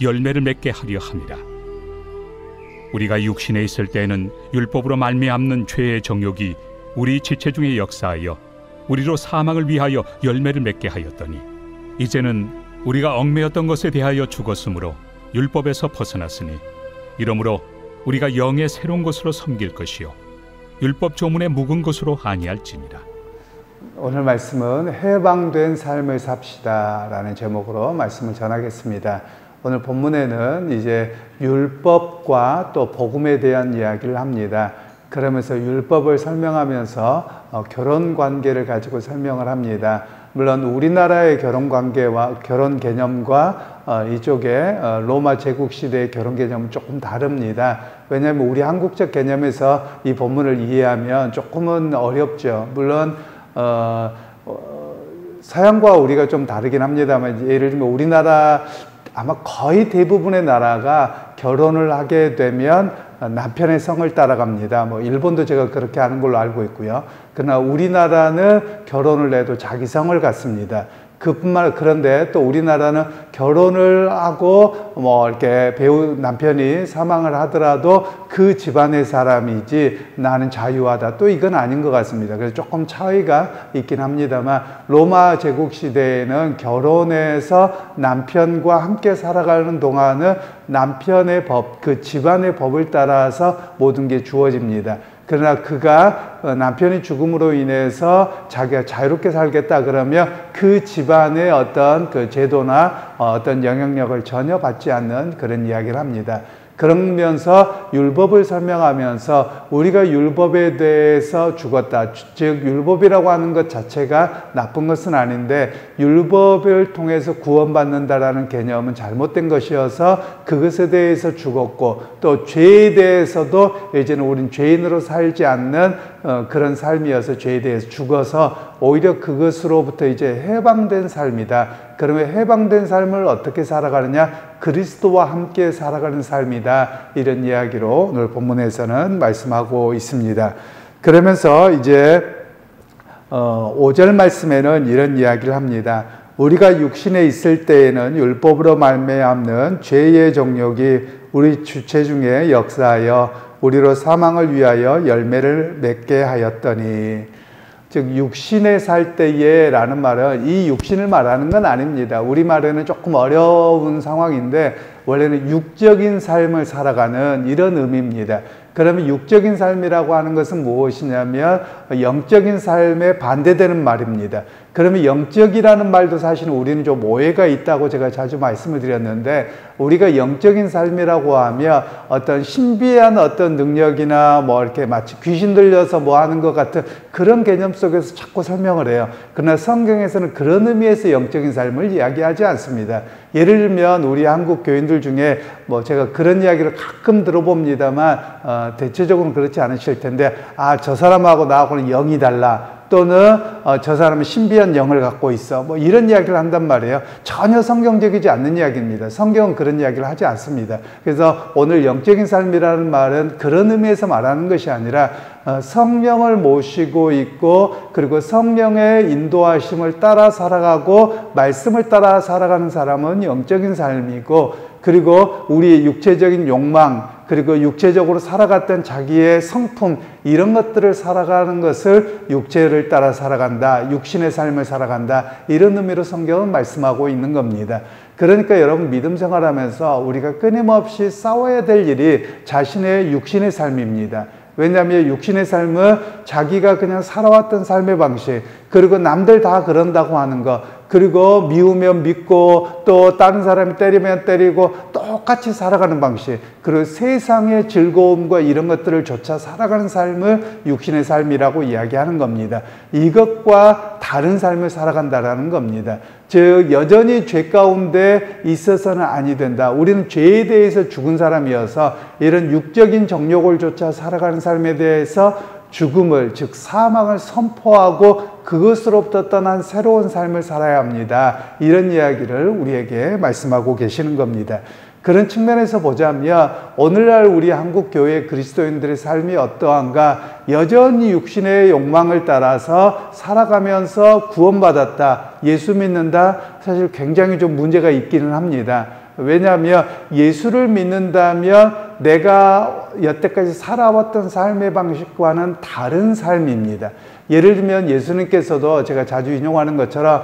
열매를 맺게 하려 함이라. 우리가 육신에 있을 때에는 율법으로 말미암는 죄의 정욕이 우리 지체 중에 역사하여 우리로 사망을 위하여 열매를 맺게 하였더니, 이제는 우리가 얽매였던 것에 대하여 죽었으므로 율법에서 벗어났으니, 이러므로 우리가 영의 새로운 것으로 섬길 것이요 율법 조문의 묵은 것으로 아니할지니라. 오늘 말씀은 해방된 삶을 삽시다 라는 제목으로 말씀을 전하겠습니다. 오늘 본문에는 이제 율법과 또 복음에 대한 이야기를 합니다. 그러면서 율법을 설명하면서 결혼 관계를 가지고 설명을 합니다. 물론 우리나라의 결혼 관계와 결혼 개념과 이쪽에 로마 제국 시대의 결혼 개념은 조금 다릅니다. 왜냐하면 우리 한국적 개념에서 이 본문을 이해하면 조금은 어렵죠. 물론 서양과 우리가 좀 다르긴 합니다만, 예를 들면 우리나라 아마 거의 대부분의 나라가 결혼을 하게 되면 남편의 성을 따라갑니다. 일본도 제가 그렇게 하는 걸로 알고 있고요. 그러나 우리나라는 결혼을 해도 자기 성을 갖습니다. 그런데 또 우리나라는 결혼을 하고 이렇게 배우 남편이 사망을 하더라도 그 집안의 사람이지 나는 자유하다, 또 이건 아닌 것 같습니다. 그래서 조금 차이가 있긴 합니다만, 로마 제국 시대에는 결혼해서 남편과 함께 살아가는 동안은 남편의 법, 그 집안의 법을 따라서 모든 게 주어집니다. 그러나 그가 남편이 죽음으로 인해서 자기가 자유롭게 살겠다 그러면 그 집안의 어떤 그 제도나 어떤 영향력을 전혀 받지 않는 그런 이야기를 합니다. 그러면서 율법을 설명하면서 우리가 율법에 대해서 죽었다, 즉 율법이라고 하는 것 자체가 나쁜 것은 아닌데 율법을 통해서 구원받는다라는 개념은 잘못된 것이어서 그것에 대해서 죽었고, 또 죄에 대해서도 이제는 우린 죄인으로 살지 않는 그런 삶이어서 죄에 대해서 죽어서 오히려 그것으로부터 이제 해방된 삶이다. 그러면 해방된 삶을 어떻게 살아가느냐? 그리스도와 함께 살아가는 삶이다. 이런 이야기로 오늘 본문에서는 말씀하고 있습니다. 그러면서 이제 5절 말씀에는 이런 이야기를 합니다. 우리가 육신에 있을 때에는 율법으로 말미암는 죄의 정욕이 우리 주체 중에 역사하여 우리로 사망을 위하여 열매를 맺게 하였더니, 즉 육신에 살 때에 라는 말은 이 육신을 말하는 건 아닙니다. 우리말에는 조금 어려운 상황인데 원래는 육적인 삶을 살아가는 이런 의미입니다. 그러면 육적인 삶이라고 하는 것은 무엇이냐면 영적인 삶에 반대되는 말입니다. 그러면 영적이라는 말도 사실은 우리는 좀 오해가 있다고 제가 자주 말씀을 드렸는데, 우리가 영적인 삶이라고 하면 어떤 신비한 어떤 능력이나 이렇게 마치 귀신 들려서 하는 것 같은 그런 개념 속에서 자꾸 설명을 해요. 그러나 성경에서는 그런 의미에서 영적인 삶을 이야기하지 않습니다. 예를 들면 우리 한국 교인들 중에 제가 그런 이야기를 가끔 들어봅니다만 대체적으로는 그렇지 않으실 텐데, 저 사람하고 나하고는 영이 달라, 또는 저 사람은 신비한 영을 갖고 있어, 이런 이야기를 한단 말이에요. 전혀 성경적이지 않는 이야기입니다. 성경은 그런 이야기를 하지 않습니다. 그래서 오늘 영적인 삶이라는 말은 그런 의미에서 말하는 것이 아니라 성령을 모시고 있고, 그리고 성령의 인도하심을 따라 살아가고 말씀을 따라 살아가는 사람은 영적인 삶이고, 그리고 우리의 육체적인 욕망, 그리고 육체적으로 살아갔던 자기의 성품, 이런 것들을 살아가는 것을 육체를 따라 살아간다, 육신의 삶을 살아간다, 이런 의미로 성경은 말씀하고 있는 겁니다. 그러니까 여러분, 믿음 생활하면서 우리가 끊임없이 싸워야 될 일이 자신의 육신의 삶입니다. 왜냐하면 육신의 삶은 자기가 그냥 살아왔던 삶의 방식, 그리고 남들 다 그런다고 하는 것, 그리고 미우면 믿고 또 다른 사람이 때리면 때리고 똑같이 살아가는 방식, 그리고 세상의 즐거움과 이런 것들을 조차 살아가는 삶을 육신의 삶이라고 이야기하는 겁니다. 이것과 다른 삶을 살아간다라는 겁니다. 즉 여전히 죄 가운데 있어서는 아니 된다. 우리는 죄에 대해서 죽은 사람이어서 이런 육적인 정욕을 조차 살아가는 삶에 대해서 죽음을, 즉 사망을 선포하고 그것으로부터 떠난 새로운 삶을 살아야 합니다. 이런 이야기를 우리에게 말씀하고 계시는 겁니다. 그런 측면에서 보자면 오늘날 우리 한국 교회 그리스도인들의 삶이 어떠한가? 여전히 육신의 욕망을 따라서 살아가면서 구원받았다, 예수 믿는다, 사실 굉장히 좀 문제가 있기는 합니다. 왜냐하면 예수를 믿는다면 내가 여태까지 살아왔던 삶의 방식과는 다른 삶입니다. 예를 들면 예수님께서도 제가 자주 인용하는 것처럼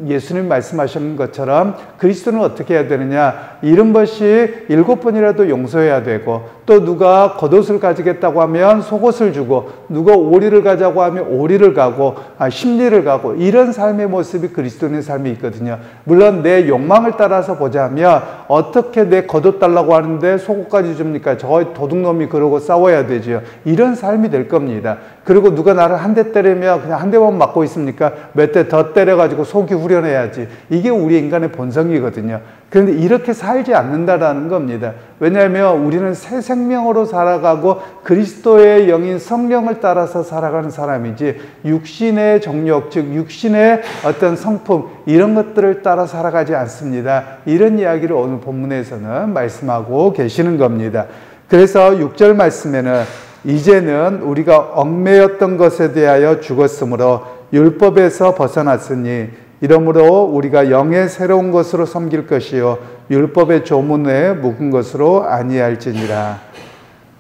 예수님 말씀하시는 것처럼 그리스도는 어떻게 해야 되느냐, 70번씩 7번이라도 용서해야 되고, 또 누가 겉옷을 가지겠다고 하면 속옷을 주고, 누가 오리를 가자고 하면 오리를 가고, 십리를 가고, 이런 삶의 모습이 그리스도인의 삶이 있거든요. 물론 내 욕망을 따라서 보자면 어떻게 내 겉옷 달라고 하는데 속옷까지 줍니까? 저 도둑놈이 그러고 싸워야 되죠. 이런 삶이 될 겁니다. 그리고 누가 나를 한 대 때리면 그냥 한 대만 맞고 있습니까? 몇 대 더 때려가지고 속이 후련해야지. 이게 우리 인간의 본성이거든요. 그런데 이렇게 살지 않는다라는 겁니다. 왜냐하면 우리는 새 생명으로 살아가고 그리스도의 영인 성령을 따라서 살아가는 사람이지, 육신의 정욕, 즉 육신의 어떤 성품, 이런 것들을 따라 살아가지 않습니다. 이런 이야기를 오늘 본문에서는 말씀하고 계시는 겁니다. 그래서 6절 말씀에는 이제는 우리가 얽매였던 것에 대하여 죽었으므로 율법에서 벗어났으니 이러므로 우리가 영의 새로운 것으로 섬길 것이요 율법의 조문에 묵은 것으로 아니할지니라.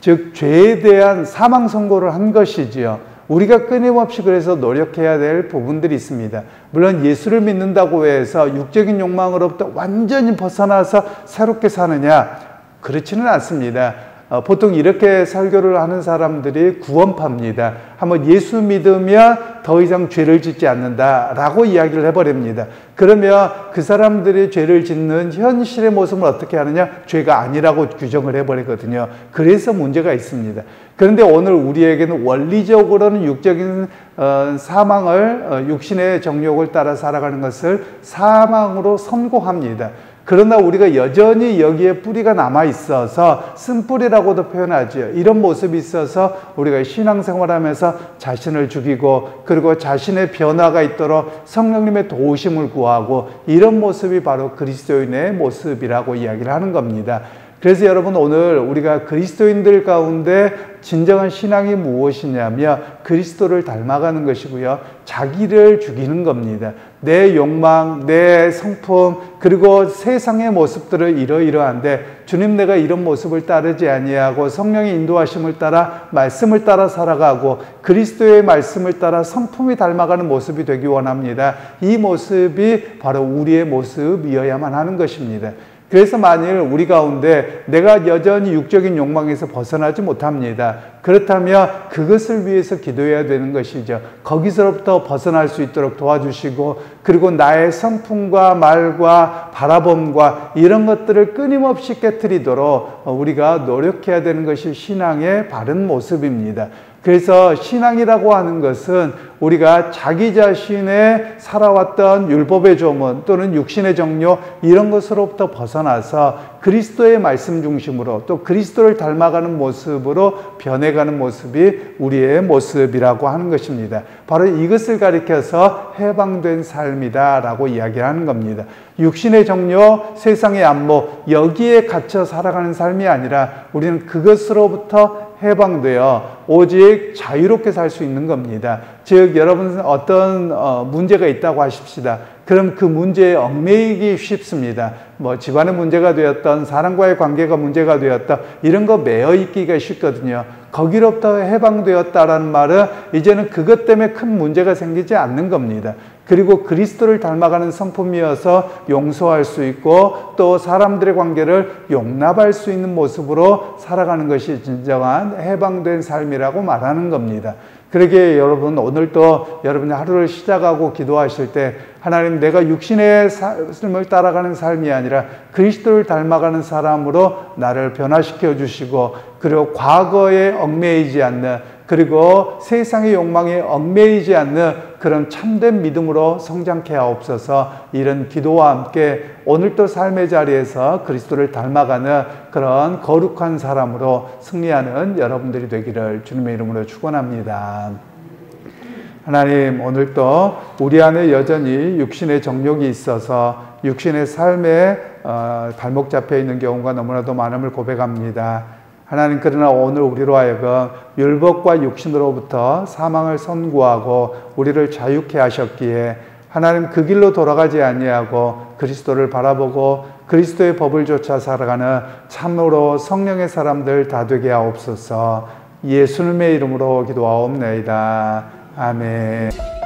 즉 죄에 대한 사망 선고를 한 것이지요. 우리가 끊임없이 그래서 노력해야 될 부분들이 있습니다. 물론 예수를 믿는다고 해서 육적인 욕망으로부터 완전히 벗어나서 새롭게 사느냐, 그렇지는 않습니다. 보통 이렇게 설교를 하는 사람들이 구원파입니다. 한번 예수 믿으면 더 이상 죄를 짓지 않는다라고 이야기를 해버립니다. 그러면 그 사람들이 죄를 짓는 현실의 모습을 어떻게 하느냐? 죄가 아니라고 규정을 해버리거든요. 그래서 문제가 있습니다. 그런데 오늘 우리에게는 원리적으로는 육적인 사망을, 육신의 정욕을 따라 살아가는 것을 사망으로 선고합니다. 그러나 우리가 여전히 여기에 뿌리가 남아 있어서 쓴뿌리라고도 표현하죠. 이런 모습이 있어서 우리가 신앙생활하면서 자신을 죽이고, 그리고 자신의 변화가 있도록 성령님의 도우심을 구하고, 이런 모습이 바로 그리스도인의 모습이라고 이야기를 하는 겁니다. 그래서 여러분, 오늘 우리가 그리스도인들 가운데 진정한 신앙이 무엇이냐면 그리스도를 닮아가는 것이고요, 자기를 죽이는 겁니다. 내 욕망, 내 성품, 그리고 세상의 모습들을 이러이러한데 주님, 내가 이런 모습을 따르지 아니하고 성령의 인도하심을 따라 말씀을 따라 살아가고 그리스도의 말씀을 따라 성품이 닮아가는 모습이 되기 원합니다. 이 모습이 바로 우리의 모습이어야만 하는 것입니다. 그래서 만일 우리 가운데 내가 여전히 육적인 욕망에서 벗어나지 못합니다. 그렇다면 그것을 위해서 기도해야 되는 것이죠. 거기서부터 벗어날 수 있도록 도와주시고, 그리고 나의 성품과 말과 바라봄과 이런 것들을 끊임없이 깨트리도록 우리가 노력해야 되는 것이 신앙의 바른 모습입니다. 그래서 신앙이라고 하는 것은 우리가 자기 자신의 살아왔던 율법의 조문 또는 육신의 정욕, 이런 것으로부터 벗어나서 그리스도의 말씀 중심으로 또 그리스도를 닮아가는 모습으로 변해가는 모습이 우리의 모습이라고 하는 것입니다. 바로 이것을 가리켜서 해방된 삶이다라고 이야기하는 겁니다. 육신의 정욕, 세상의 안목, 여기에 갇혀 살아가는 삶이 아니라 우리는 그것으로부터 해방되어 오직 자유롭게 살 수 있는 겁니다. 즉, 여러분 어떤 문제가 있다고 하십시다. 그럼 그 문제에 얽매이기 쉽습니다. 집안의 문제가 되었던, 사람과의 관계가 문제가 되었다, 이런 거 매여 있기가 쉽거든요. 거기로부터 해방되었다라는 말은 이제는 그것 때문에 큰 문제가 생기지 않는 겁니다. 그리고 그리스도를 닮아가는 성품이어서 용서할 수 있고 또 사람들의 관계를 용납할 수 있는 모습으로 살아가는 것이 진정한 해방된 삶이라고 말하는 겁니다. 그러기에 여러분, 오늘도 여러분이 하루를 시작하고 기도하실 때 하나님, 내가 육신의 삶을 따라가는 삶이 아니라 그리스도를 닮아가는 사람으로 나를 변화시켜 주시고, 그리고 과거에 얽매이지 않는, 그리고 세상의 욕망에 얽매이지 않는 그런 참된 믿음으로 성장케 하옵소서. 이런 기도와 함께 오늘도 삶의 자리에서 그리스도를 닮아가는 그런 거룩한 사람으로 승리하는 여러분들이 되기를 주님의 이름으로 축원합니다. 하나님, 오늘도 우리 안에 여전히 육신의 정욕이 있어서 육신의 삶에 발목 잡혀 있는 경우가 너무나도 많음을 고백합니다. 하나님, 그러나 오늘 우리로 하여금 율법과 육신으로부터 사망을 선고하고 우리를 자유케 하셨기에 하나님 그 길로 돌아가지 아니하고 그리스도를 바라보고 그리스도의 법을 좇아 살아가는 참으로 성령의 사람들 다 되게 하옵소서. 예수님의 이름으로 기도하옵나이다. 아멘.